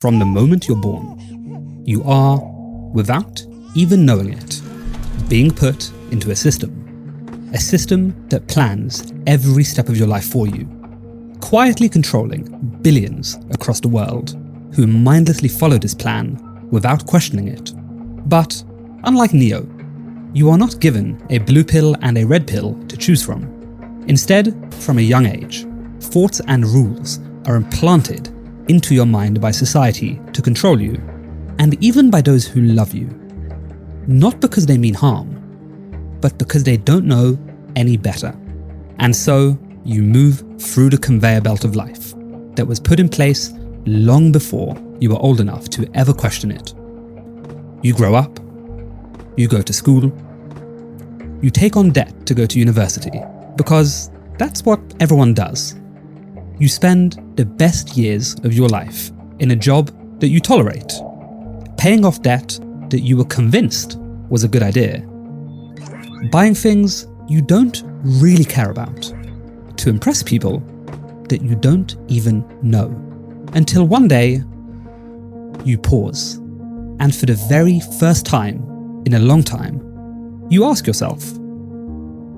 From the moment you're born, you are, without even knowing it, being put into a system that plans every step of your life for you, quietly controlling billions across the world who mindlessly follow this plan without questioning it. But, unlike Neo, you are not given a blue pill and a red pill to choose from. Instead, from a young age, thoughts and rules are implanted into your mind by society to control you, and even by those who love you. Not because they mean harm, but because they don't know any better. And so, you move through the conveyor belt of life that was put in place long before you were old enough to ever question it. You grow up, you go to school, you take on debt to go to university, because that's what everyone does. You spend the best years of your life in a job that you tolerate, paying off debt that you were convinced was a good idea, buying things you don't really care about, to impress people that you don't even know. Until one day, you pause, and for the very first time in a long time, you ask yourself,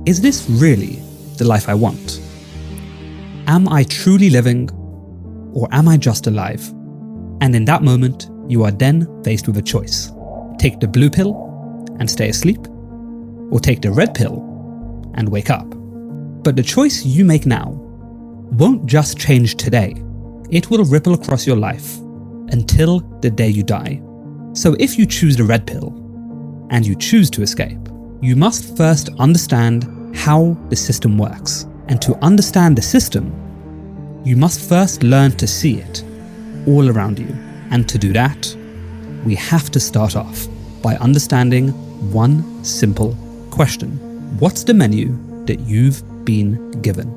is this really the life I want? Am I truly living, or am I just alive? And in that moment, you are then faced with a choice. Take the blue pill and stay asleep, or take the red pill and wake up. But the choice you make now won't just change today. It will ripple across your life until the day you die. So if you choose the red pill and you choose to escape, you must first understand how the system works. And to understand the system, you must first learn to see it all around you. And to do that, we have to start off by understanding one simple question. What's the menu that you've been given?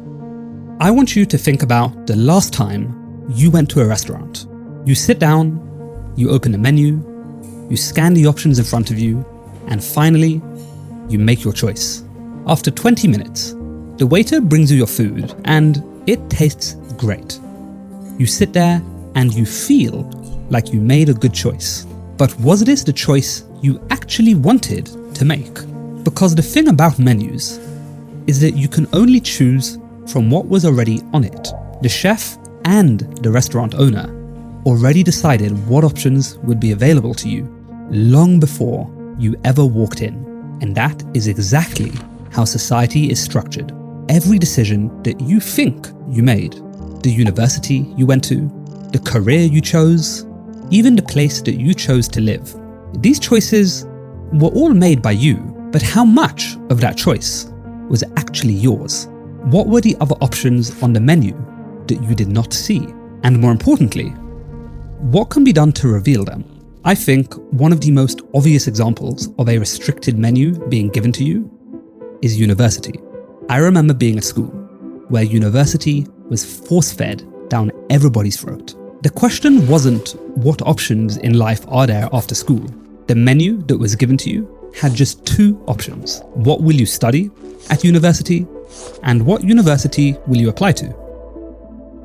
I want you to think about the last time you went to a restaurant. You sit down, you open the menu, you scan the options in front of you, and finally, you make your choice. After 20 minutes, the waiter brings you your food and it tastes great. You sit there and you feel like you made a good choice. But was this the choice you actually wanted to make? Because the thing about menus is that you can only choose from what was already on it. The chef and the restaurant owner already decided what options would be available to you long before you ever walked in. And that is exactly how society is structured. Every decision that you think you made, the university you went to, the career you chose, even the place that you chose to live, these choices were all made by you, but how much of that choice was actually yours? What were the other options on the menu that you did not see? And more importantly, what can be done to reveal them? I think one of the most obvious examples of a restricted menu being given to you is university. I remember being at school where university was force-fed down everybody's throat. The question wasn't what options in life are there after school. The menu that was given to you had just two options. What will you study at university, and what university will you apply to?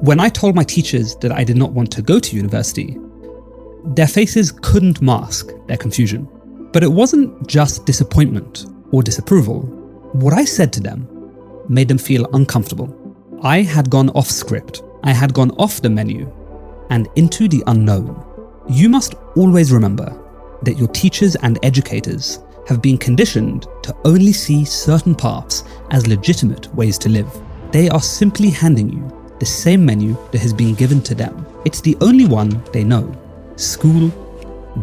When I told my teachers that I did not want to go to university, their faces couldn't mask their confusion. But it wasn't just disappointment or disapproval. What I said to them made them feel uncomfortable. I had gone off script. I had gone off the menu and into the unknown. You must always remember that your teachers and educators have been conditioned to only see certain paths as legitimate ways to live. They are simply handing you the same menu that has been given to them. It's the only one they know. School,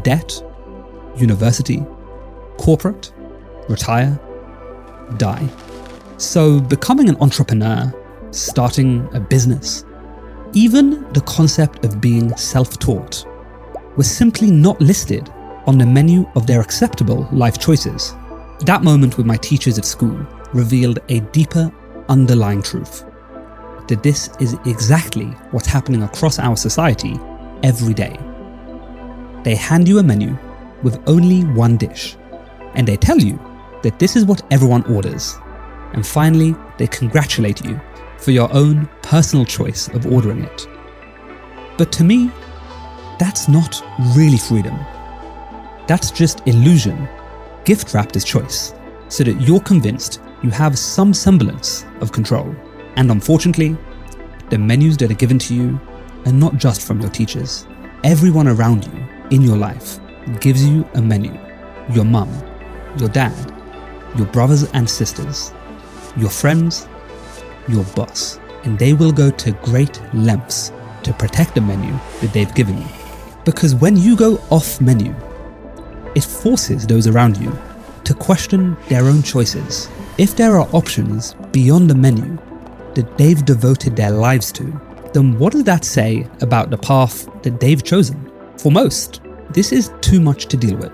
debt, university, corporate, retire, die. So becoming an entrepreneur, starting a business, even the concept of being self-taught was simply not listed on the menu of their acceptable life choices. That moment with my teachers at school revealed a deeper underlying truth, that this is exactly what's happening across our society every day. They hand you a menu with only one dish, and they tell you that this is what everyone orders. And finally, they congratulate you for your own personal choice of ordering it. But to me, That's not really freedom. That's just illusion, gift-wrapped as choice, so that you're convinced you have some semblance of control. And unfortunately, the menus that are given to you are not just from your teachers. Everyone around you in your life gives you a menu. Your mum, your dad, your brothers and sisters, your friends, your boss. And they will go to great lengths to protect the menu that they've given you. Because when you go off menu, it forces those around you to question their own choices. If there are options beyond the menu that they've devoted their lives to, then what does that say about the path that they've chosen? For most, this is too much to deal with.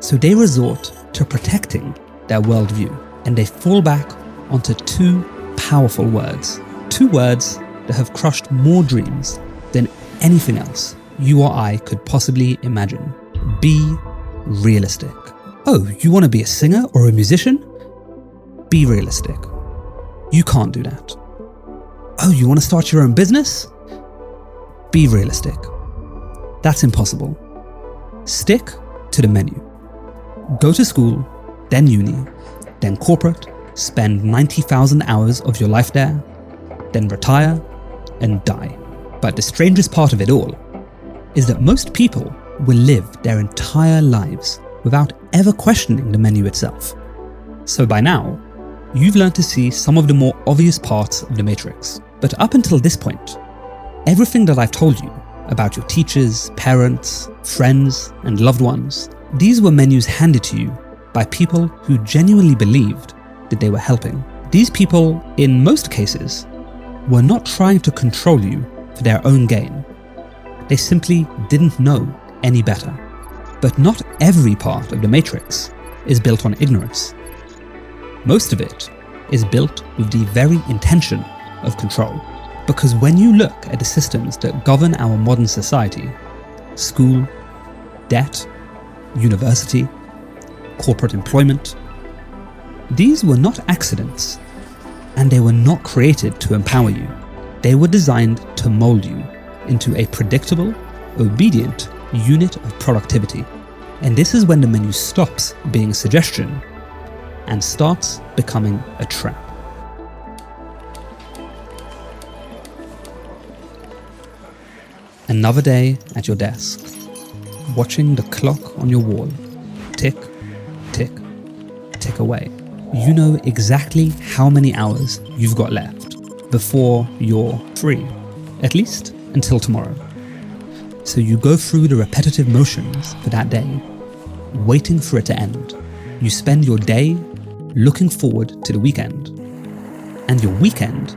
So they resort to protecting their worldview, and they fall back onto two powerful words. Two words that have crushed more dreams than anything else you or I could possibly imagine. Be realistic. Oh, you want to be a singer or a musician? Be realistic. You can't do that. Oh, you want to start your own business? Be realistic. That's impossible. Stick to the menu. Go to school, then uni, then corporate, spend 90,000 hours of your life there, then retire and die. But the strangest part of it all is that most people will live their entire lives without ever questioning the menu itself. So by now, you've learned to see some of the more obvious parts of the matrix. But up until this point, everything that I've told you about your teachers, parents, friends, and loved ones, these were menus handed to you by people who genuinely believed that they were helping. These people, in most cases, were not trying to control you for their own gain. They simply didn't know any better. But not every part of the matrix is built on ignorance. Most of it is built with the very intention of control. Because when you look at the systems that govern our modern society, school, debt, university, corporate employment, these were not accidents, and they were not created to empower you. They were designed to mold you into a predictable, obedient unit of productivity. And this is when the menu stops being a suggestion and starts becoming a trap. Another day at your desk, watching the clock on your wall tick, tick, tick away. You know exactly how many hours you've got left before you're free, at least until tomorrow. So you go through the repetitive motions for that day, waiting for it to end. You spend your day looking forward to the weekend, and your weekend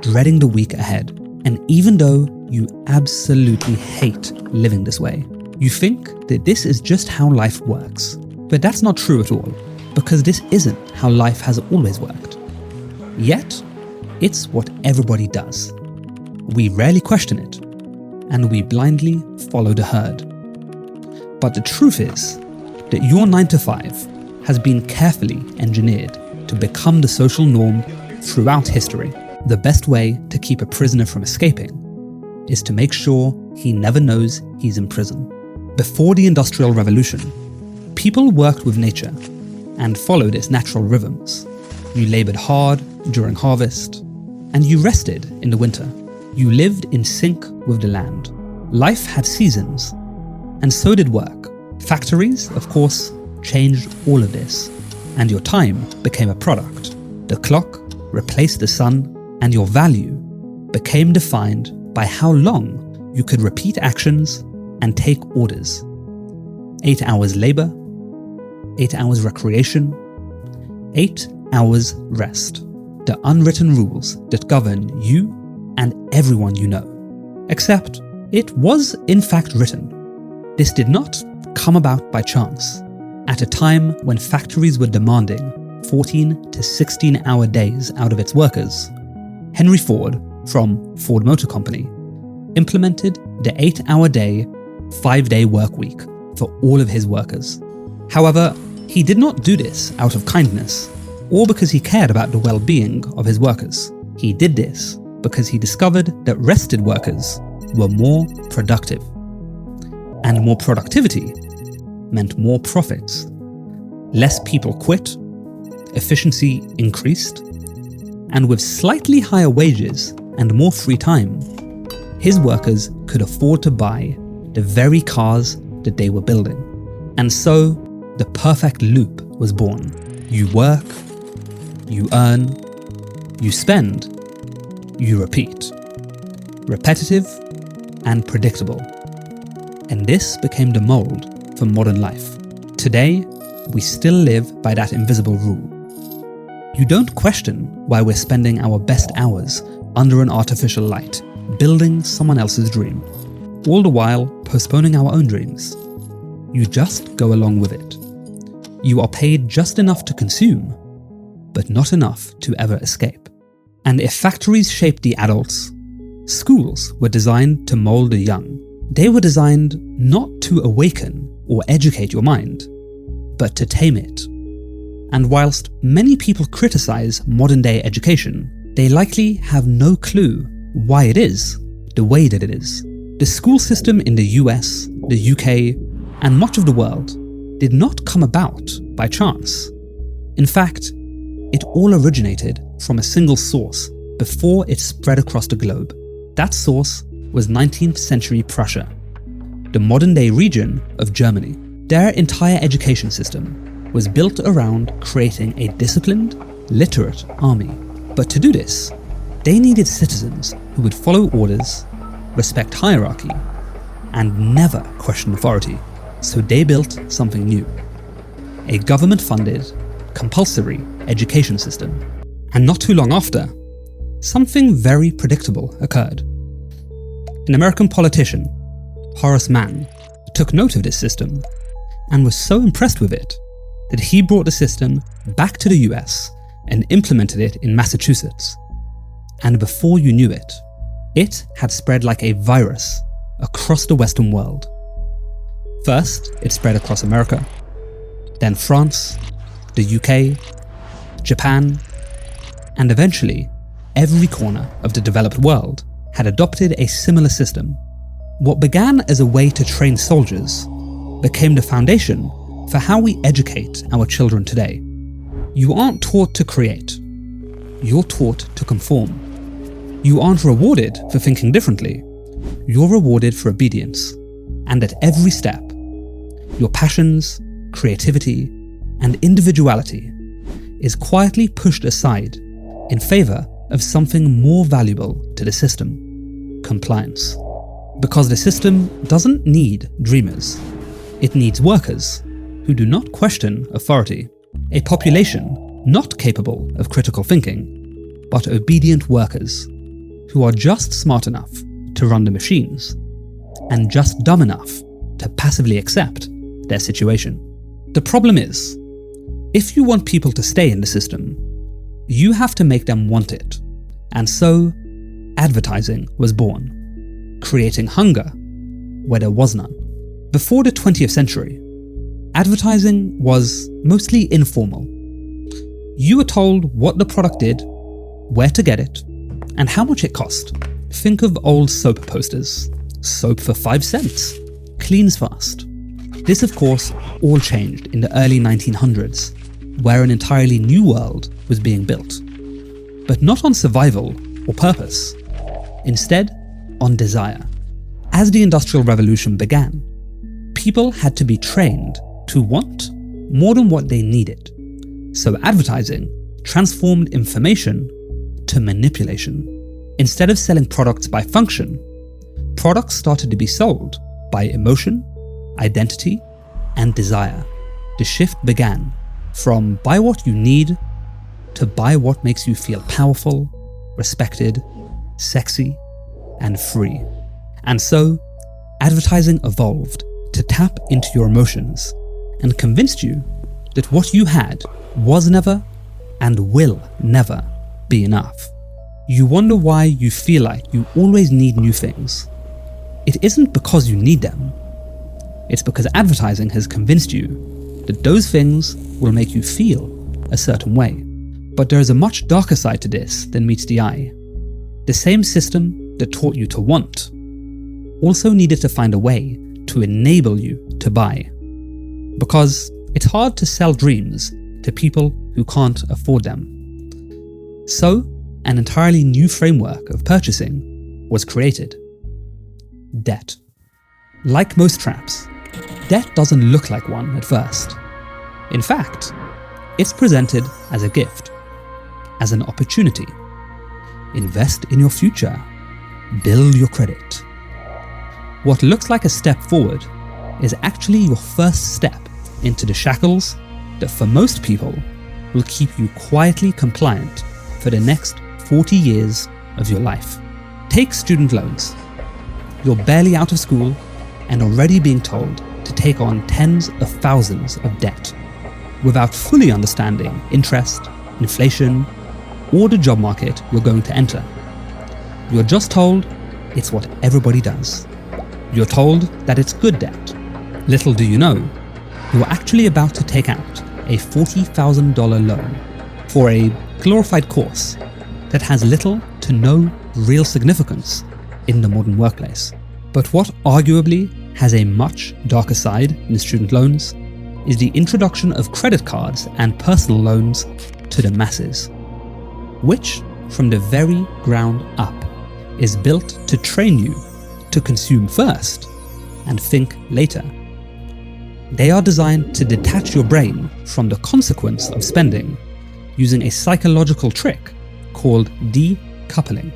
dreading the week ahead. And even though you absolutely hate living this way, you think that this is just how life works. But that's not true at all, because this isn't how life has always worked. Yet, it's what everybody does. We rarely question it, and we blindly follow the herd. But the truth is that your 9 to 5 has been carefully engineered to become the social norm throughout history. The best way to keep a prisoner from escaping is to make sure he never knows he's in prison. Before the Industrial Revolution, people worked with nature and followed its natural rhythms. You labored hard during harvest, and you rested in the winter. You lived in sync with the land. Life had seasons, and so did work. Factories, of course, changed all of this, and your time became a product. The clock replaced the sun, and your value became defined by how long you could repeat actions and take orders. 8 hours labor, 8 hours recreation, 8 hours rest. The unwritten rules that govern you and everyone you know. Except it was in fact written. This did not come about by chance. At a time when factories were demanding 14 to 16-hour days out of its workers, Henry Ford, from Ford Motor Company, implemented the 8-hour day, 5-day work week for all of his workers. However, he did not do this out of kindness or because he cared about the well-being of his workers. He did this because he discovered that rested workers were more productive. And more productivity meant more profits. Less people quit, efficiency increased, and with slightly higher wages and more free time, his workers could afford to buy the very cars that they were building. And so, the perfect loop was born. You work, you earn, you spend, you repeat. Repetitive and predictable. And this became the mold for modern life. Today, we still live by that invisible rule. You don't question why we're spending our best hours under an artificial light, building someone else's dream, all the while postponing our own dreams. You just go along with it. You are paid just enough to consume, but not enough to ever escape. And if factories shaped the adults, schools were designed to mold the young. They were designed not to awaken or educate your mind, but to tame it. And whilst many people criticize modern-day education, they likely have no clue why it is the way that it is. The school system in the US, the UK, and much of the world did not come about by chance. In fact, it all originated from a single source before it spread across the globe. That source was 19th century Prussia, the modern-day region of Germany. Their entire education system was built around creating a disciplined, literate army. But to do this, they needed citizens who would follow orders, respect hierarchy, and never question authority. So they built something new. A government-funded, compulsory education system. And not too long after, something very predictable occurred. An American politician, Horace Mann, took note of this system and was so impressed with it that he brought the system back to the US and implemented it in Massachusetts. And before you knew it, it had spread like a virus across the Western world. First, it spread across America, then France, the UK, Japan, and eventually every corner of the developed world had adopted a similar system. What began as a way to train soldiers became the foundation for how we educate our children today. You aren't taught to create, you're taught to conform. You aren't rewarded for thinking differently, you're rewarded for obedience. And at every step, your passions, creativity, and individuality is quietly pushed aside in favour of something more valuable to the system: compliance. Because the system doesn't need dreamers, it needs workers who do not question authority, a population not capable of critical thinking, but obedient workers who are just smart enough to run the machines and just dumb enough to passively accept their situation. The problem is, if you want people to stay in the system, you have to make them want it. And so, advertising was born, creating hunger where there was none. Before the 20th century, advertising was mostly informal. You were told what the product did, where to get it, and how much it cost. Think of old soap posters. Soap for 5 cents. Cleans fast. This, of course, all changed in the early 1900s, where an entirely new world was being built. But not on survival or purpose. Instead, on desire. As the Industrial Revolution began, people had to be trained to want more than what they needed. So advertising transformed information to manipulation. Instead of selling products by function, products started to be sold by emotion, identity, and desire. The shift began from buy what you need to buy what makes you feel powerful, respected, sexy, and free. And so, advertising evolved to tap into your emotions and convinced you that what you had was never and will never be enough. You wonder why you feel like you always need new things. It isn't because you need them. It's because advertising has convinced you that those things will make you feel a certain way. But there is a much darker side to this than meets the eye. The same system that taught you to want also needed to find a way to enable you to buy. Because it's hard to sell dreams to people who can't afford them. So, an entirely new framework of purchasing was created. Debt. Like most traps, debt doesn't look like one at first. In fact, it's presented as a gift, as an opportunity. Invest in your future. Build your credit. What looks like a step forward is actually your first step into the shackles that for most people will keep you quietly compliant for the next 40 years of your life. Take student loans. You're barely out of school and already being told to take on tens of thousands of debt without fully understanding interest, inflation, or the job market you're going to enter. You're just told it's what everybody does. You're told that it's good debt. Little do you know, you're actually about to take out a $40,000 loan for a glorified course that has little to no real significance in the modern workplace. But what arguably has a much darker side in student loans is the introduction of credit cards and personal loans to the masses, which, from the very ground up, is built to train you to consume first and think later. They are designed to detach your brain from the consequence of spending using a psychological trick called decoupling.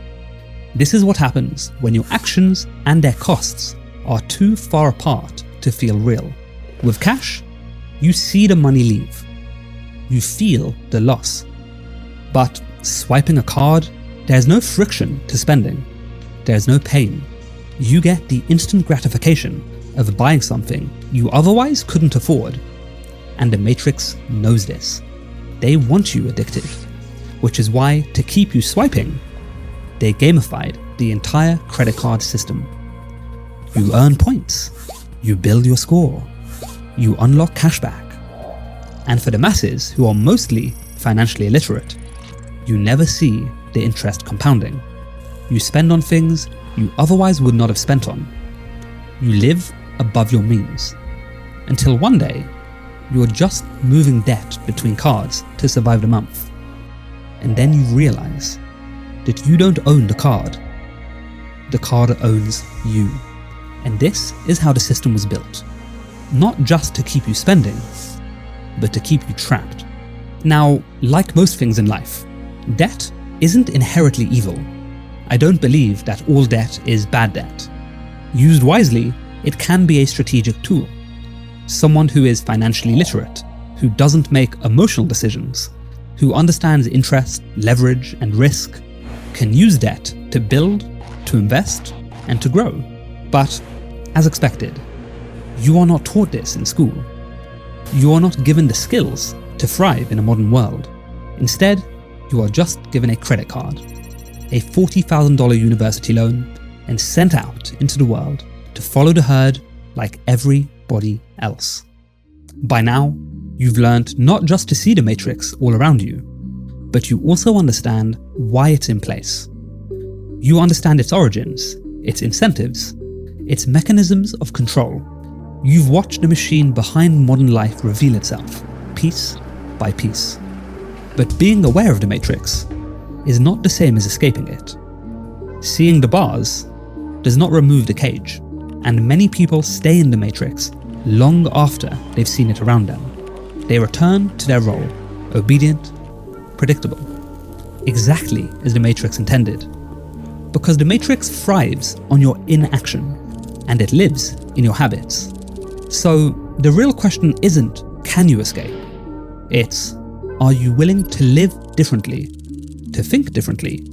This is what happens when your actions and their costs are too far apart to feel real. With cash, you see the money leave. You feel the loss. But swiping a card, there's no friction to spending. There's no pain. You get the instant gratification of buying something you otherwise couldn't afford. And the Matrix knows this. They want you addicted, which is why, to keep you swiping, they gamified the entire credit card system. You earn points, you build your score, you unlock cashback. And for the masses who are mostly financially illiterate, you never see the interest compounding. You spend on things you otherwise would not have spent on. You live above your means, until one day you're just moving debt between cards to survive the month. And then you realize that you don't own the card owns you. And this is how the system was built. Not just to keep you spending, but to keep you trapped. Now, like most things in life, debt isn't inherently evil. I don't believe that all debt is bad debt. Used wisely, it can be a strategic tool. Someone who is financially literate, who doesn't make emotional decisions, who understands interest, leverage, and risk, can use debt to build, to invest, and to grow. But, as expected, you are not taught this in school. You are not given the skills to thrive in a modern world. Instead, you are just given a credit card, a $40,000 university loan, and sent out into the world to follow the herd like everybody else. By now, you've learned not just to see the Matrix all around you, but you also understand why it's in place. You understand its origins, its incentives, its mechanisms of control. You've watched the machine behind modern life reveal itself, piece by piece. But being aware of the Matrix is not the same as escaping it. Seeing the bars does not remove the cage, and many people stay in the Matrix long after they've seen it around them. They return to their role, obedient, predictable, exactly as the Matrix intended. Because the Matrix thrives on your inaction, and it lives in your habits. So the real question isn't, can you escape? It's, are you willing to live differently, to think differently,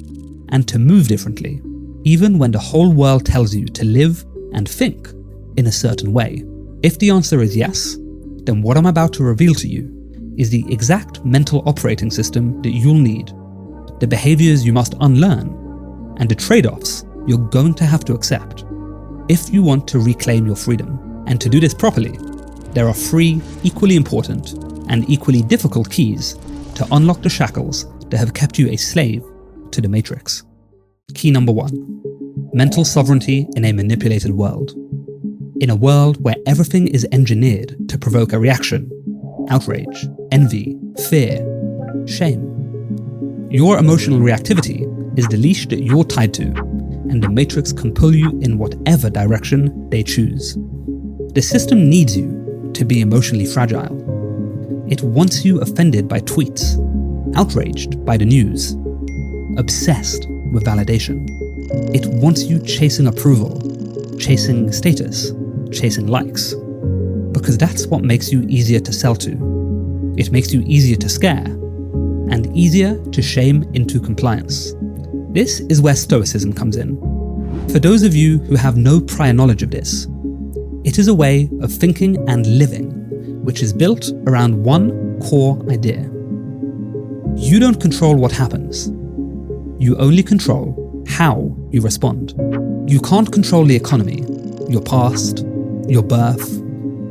and to move differently, even when the whole world tells you to live and think in a certain way? If the answer is yes, then what I'm about to reveal to you is the exact mental operating system that you'll need, the behaviors you must unlearn, and the trade-offs you're going to have to accept if you want to reclaim your freedom. And to do this properly, there are 3 equally important and equally difficult keys to unlock the shackles that have kept you a slave to the Matrix. Key number 1. Mental sovereignty in a manipulated world. In a world where everything is engineered to provoke a reaction, outrage, envy, fear, shame, your emotional reactivity is the leash that you're tied to, and the Matrix can pull you in whatever direction they choose. The system needs you to be emotionally fragile. It wants you offended by tweets, outraged by the news, obsessed with validation. It wants you chasing approval, chasing status, chasing likes, because that's what makes you easier to sell to. It makes you easier to scare, and easier to shame into compliance. This is where Stoicism comes in. For those of you who have no prior knowledge of this, it is a way of thinking and living which is built around one core idea. You don't control what happens. You only control how you respond. You can't control the economy, your past, your birth,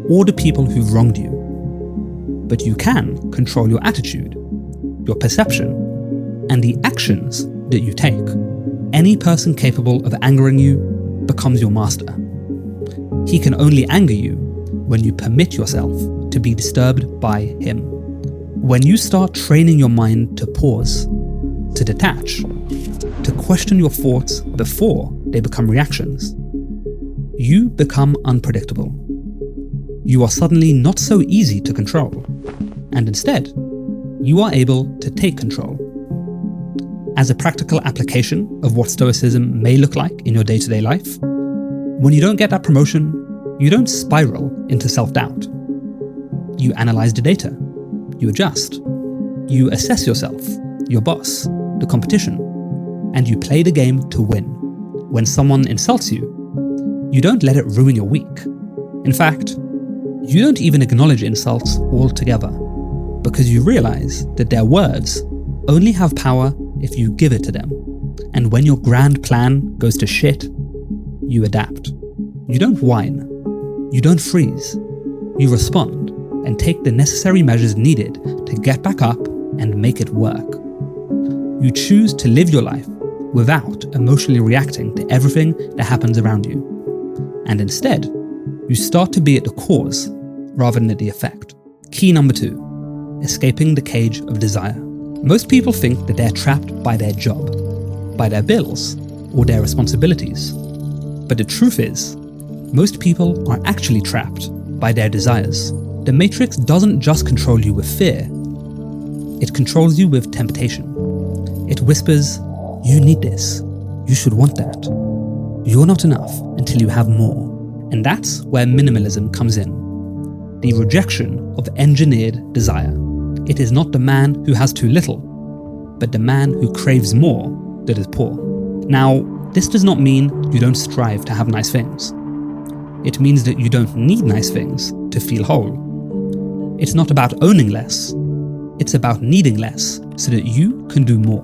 or the people who've wronged you. But you can control your attitude, your perception, and the actions that you take. Any person capable of angering you becomes your master. He can only anger you when you permit yourself to be disturbed by him. When you start training your mind to pause, to detach, to question your thoughts before they become reactions, you become unpredictable. You are suddenly not so easy to control, and instead, you are able to take control. As a practical application of what Stoicism may look like in your day-to-day life, when you don't get that promotion, you don't spiral into self-doubt. You analyze the data, you adjust, you assess yourself, your boss, the competition, and you play the game to win. When someone insults you, you don't let it ruin your week. In fact, you don't even acknowledge insults altogether, because you realize that their words only have power if you give it to them. And when your grand plan goes to shit, you adapt. You don't whine. You don't freeze. You respond and take the necessary measures needed to get back up and make it work. You choose to live your life without emotionally reacting to everything that happens around you. And instead, you start to be at the cause rather than at the effect. Key number 2, escaping the cage of desire. Most people think that they're trapped by their job, by their bills, or their responsibilities. But the truth is, most people are actually trapped by their desires. The Matrix doesn't just control you with fear, it controls you with temptation. It whispers, you need this, you should want that. You're not enough until you have more. And that's where minimalism comes in. The rejection of engineered desire. It is not the man who has too little, but the man who craves more that is poor. Now, this does not mean you don't strive to have nice things. It means that you don't need nice things to feel whole. It's not about owning less, it's about needing less so that you can do more.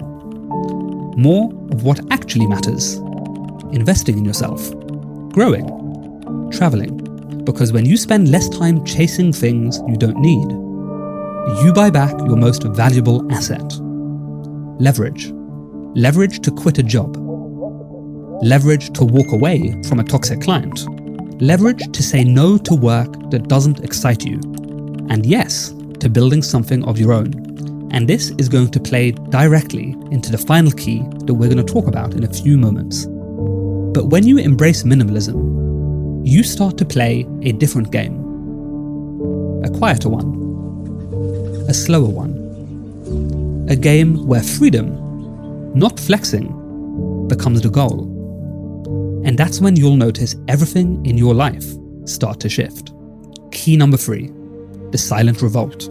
More of what actually matters. Investing in yourself, growing, traveling. Because when you spend less time chasing things you don't need, you buy back your most valuable asset. Leverage. Leverage to quit a job. Leverage to walk away from a toxic client. Leverage to say no to work that doesn't excite you. And yes, to building something of your own. And this is going to play directly into the final key that we're going to talk about in a few moments. But when you embrace minimalism, you start to play a different game. A quieter one. A slower one. A game where freedom, not flexing, becomes the goal. And that's when you'll notice everything in your life start to shift. Key number 3, the silent revolt.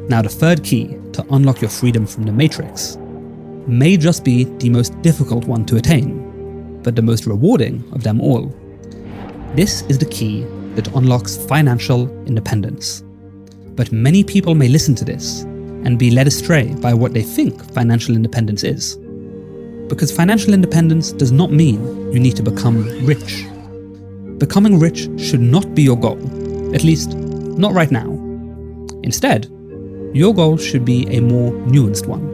Now the third key to unlock your freedom from the Matrix may just be the most difficult one to attain, but the most rewarding of them all. This is the key that unlocks financial independence. But many people may listen to this and be led astray by what they think financial independence is. Because financial independence does not mean you need to become rich. Becoming rich should not be your goal, at least not right now. Instead, your goal should be a more nuanced one.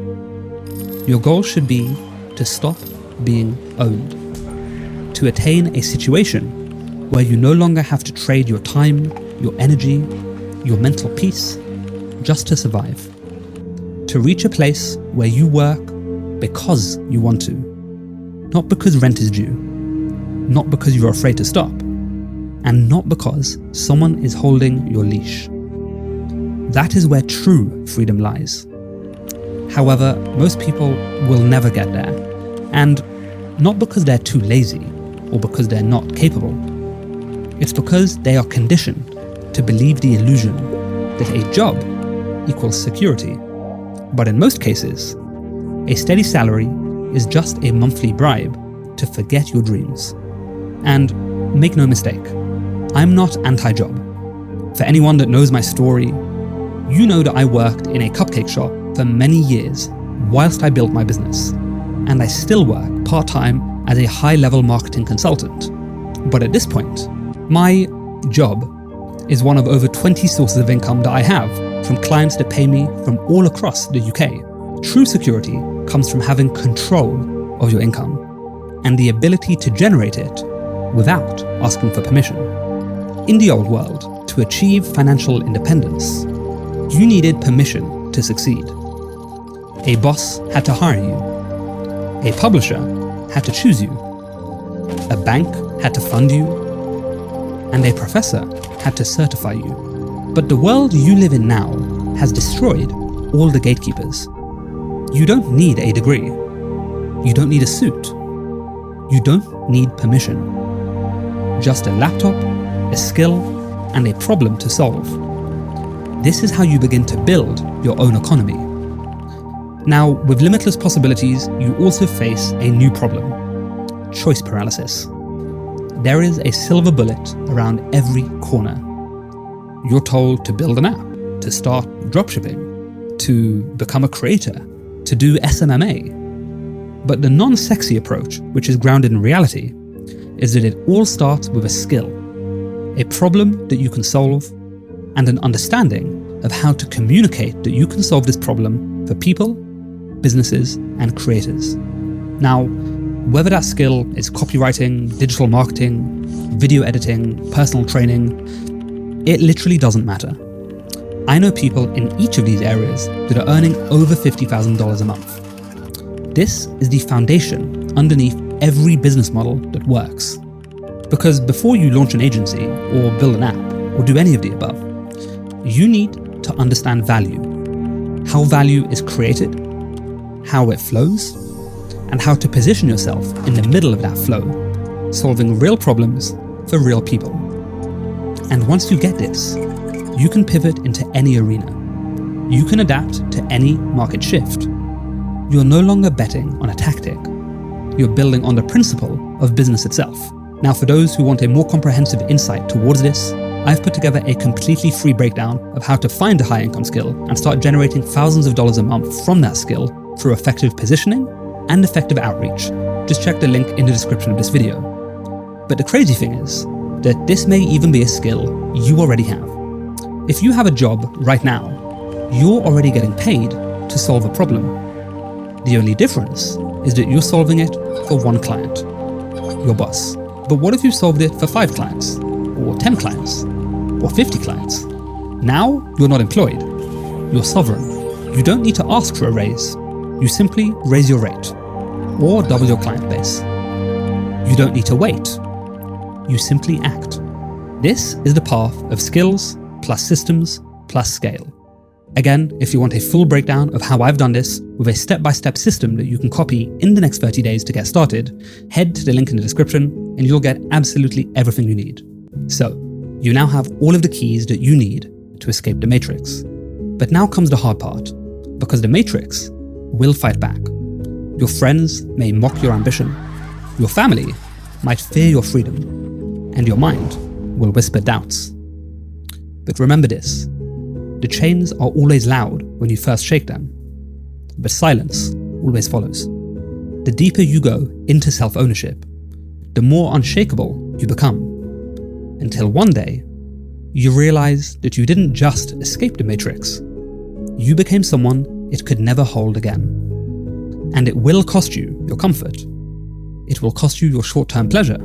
Your goal should be to stop being owned, to attain a situation where you no longer have to trade your time, your energy, your mental peace, just to survive. To reach a place where you work because you want to, not because rent is due, not because you're afraid to stop, and not because someone is holding your leash. That is where true freedom lies. However, most people will never get there, and not because they're too lazy or because they're not capable. It's because they are conditioned to believe the illusion that a job equals security. But in most cases, a steady salary is just a monthly bribe to forget your dreams. And make no mistake, I'm not anti-job. For anyone that knows my story, you know that I worked in a cupcake shop for many years whilst I built my business, and I still work part-time as a high-level marketing consultant. But at this point, my job is one of over 20 sources of income that I have from clients that pay me from all across the UK. True security comes from having control of your income and the ability to generate it without asking for permission. In the old world, to achieve financial independence, you needed permission to succeed. A boss had to hire you. A publisher had to choose you. A bank had to fund you. And a professor had to certify you. But the world you live in now has destroyed all the gatekeepers. You don't need a degree. You don't need a suit. You don't need permission. Just a laptop, a skill, and a problem to solve. This is how you begin to build your own economy. Now, with limitless possibilities, you also face a new problem: choice paralysis. There is a silver bullet around every corner. You're told to build an app, to start dropshipping, to become a creator, to do SMMA. But the non-sexy approach, which is grounded in reality, is that it all starts with a skill, a problem that you can solve, and an understanding of how to communicate that you can solve this problem for people, businesses, and creators. Now, whether that skill is copywriting, digital marketing, video editing, personal training, it literally doesn't matter. I know people in each of these areas that are earning over $50,000 a month. This is the foundation underneath every business model that works. Because before you launch an agency or build an app or do any of the above, you need to understand value, how value is created, how it flows, and how to position yourself in the middle of that flow, solving real problems for real people. And once you get this, you can pivot into any arena. You can adapt to any market shift. You're no longer betting on a tactic. You're building on the principle of business itself. Now, for those who want a more comprehensive insight towards this, I've put together a completely free breakdown of how to find a high income skill and start generating thousands of dollars a month from that skill through effective positioning and effective outreach. Just check the link in the description of this video. But the crazy thing is that this may even be a skill you already have. If you have a job right now, you're already getting paid to solve a problem. The only difference is that you're solving it for one client, your boss. But what if you solved it for 5 clients, or 10 clients, or 50 clients? Now you're not employed. You're sovereign. You don't need to ask for a raise. You simply raise your rate, or double your client base. You don't need to wait. You simply act. This is the path of skills plus systems plus scale. Again, if you want a full breakdown of how I've done this with a step-by-step system that you can copy in the next 30 days to get started, head to the link in the description and you'll get absolutely everything you need. So, you now have all of the keys that you need to escape the matrix. But now comes the hard part, because the matrix will fight back. Your friends may mock your ambition, your family might fear your freedom, and your mind will whisper doubts. But remember this: the chains are always loud when you first shake them, but silence always follows. The deeper you go into self-ownership, the more unshakable you become, until one day, you realize that you didn't just escape the matrix, you became someone it could never hold again. And it will cost you your comfort. It will cost you your short-term pleasure.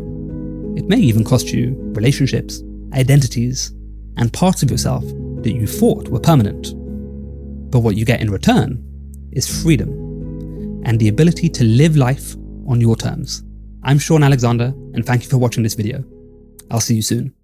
It may even cost you relationships, identities, and parts of yourself that you thought were permanent. But what you get in return is freedom and the ability to live life on your terms. I'm Sean Alexander, and thank you for watching this video. I'll see you soon.